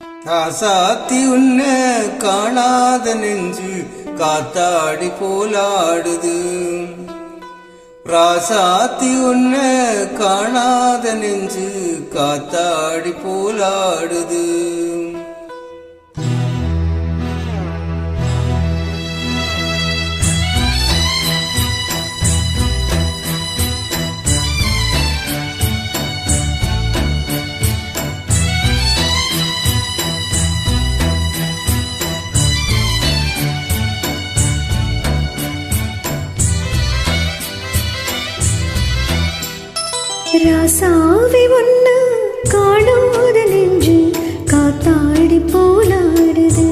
ராசாத்தி உன்ன காணாத நெஞ்சு காத்தாடி போலாடுது. ராசாத்தி உன்ன காணாத நெஞ்சு காத்தாடி போலாடுது. ராசாவி ஒன்னு காணாத நெஞ்சு காத்தாடி போலாடுது.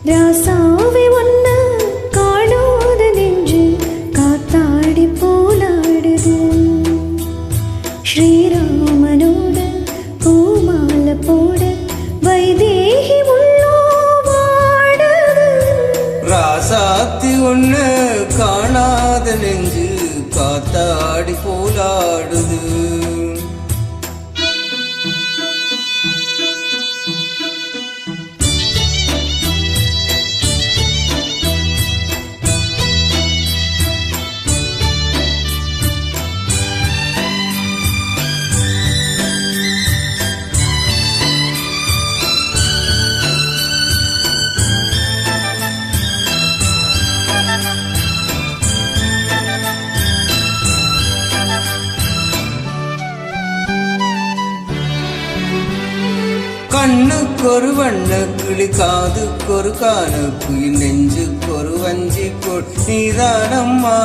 ராசாவி ஒன்னு காணாத நெஞ்சு காத்தாடி போலாடுது. ஸ்ரீராமனோட பூமால போட வைதேகி உள்ளோ வாடுது. ராசாத்தி ஒன்னு காணாத நெஞ்சு காத்தாடி போலாடுது. கண்ணுக்கொரு வண்ண கிளி, காதுக்கொரு கானக்குயில், நெஞ்சுக்கொரு வஞ்சிக்கோள் நீதானம்மா.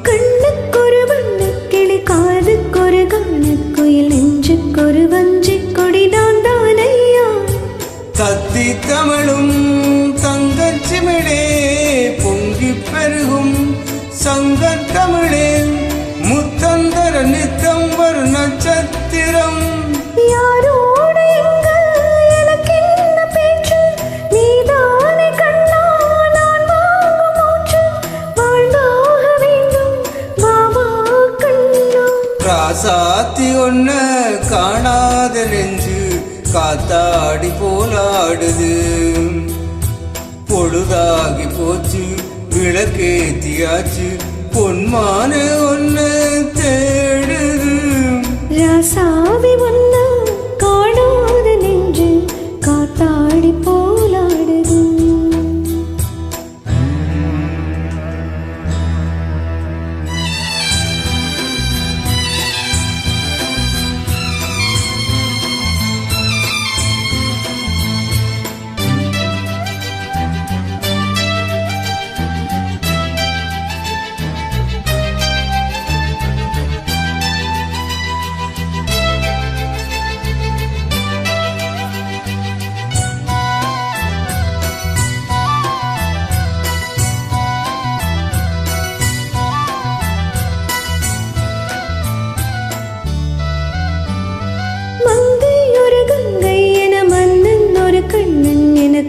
கண்ணுக்கொரு வண்ண கிளி, காதுக்கொரு கானக்குயில், நெஞ்சுக்கொரு வஞ்சிக்கொடி நான் தானையா. தத்தி தமிழும் தங்கச்சிமிழே பொங்கி பெருகும் சங்கத்தமிழே, முத்தந்தர நித்தம் ஒரு நட்சத்திரம். யாரோடு எங்க எனக்கென்ன பேச்சு, நீதானே கண்ணா நான் வாங்கும் மூச்சு. வாழ்ந்தாக வேண்டும் வாவா கண்ணா. ராசாத்தி ஒன்ன காணாத நெஞ்சு காத்தாடி போலாடுது. பொழுதாகி போச்சு விளக்கேத்தியாச்சு, பொன்மான ஒன்னு தேடுது. ராசாவி ஒன்னு காணாத நெஞ்சு காத்தாடி போலாடுது.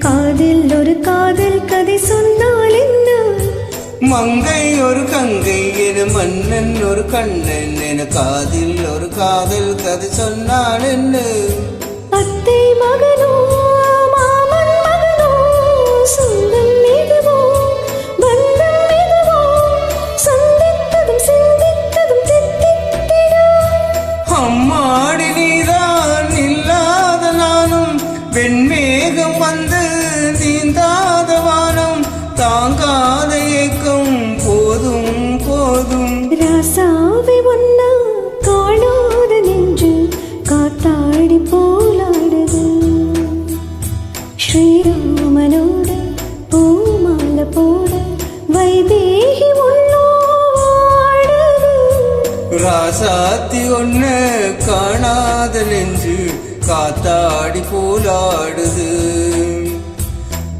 காதில் ஒரு காதல் கதை சொன்னால் என்ன? மங்கை ஒரு கங்கை என மன்னன் ஒரு கண்ணன் என காதில் ஒரு காதல் கதை சொன்னால் என்ன? அத்தை மகனோ மாமன் மகனோ, சொந்தம் எதுவோ பந்தம் எதுவோ, சந்தித்ததும் சிந்தித்ததும் தித்தித்திடா. அம்மாடி நீதான் இல்லாத நானும், வெண்மேகம் வந்து நீந்தாத வானம், தாங்காத ஏக்கம் போதும் போதும். ராசாவி ஒன்னா காணாத நெஞ்சு காத்தாடி போலாடுது. ஸ்ரீராமனோட பூமால போட வைதேகி உள்ளோ வாடுது. ராசாத்தி ஒன்ன காணாத நெஞ்சு காத்தாடி போலாடுது.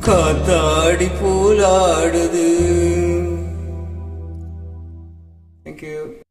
காத்தாடி போலாடுது. Thank you.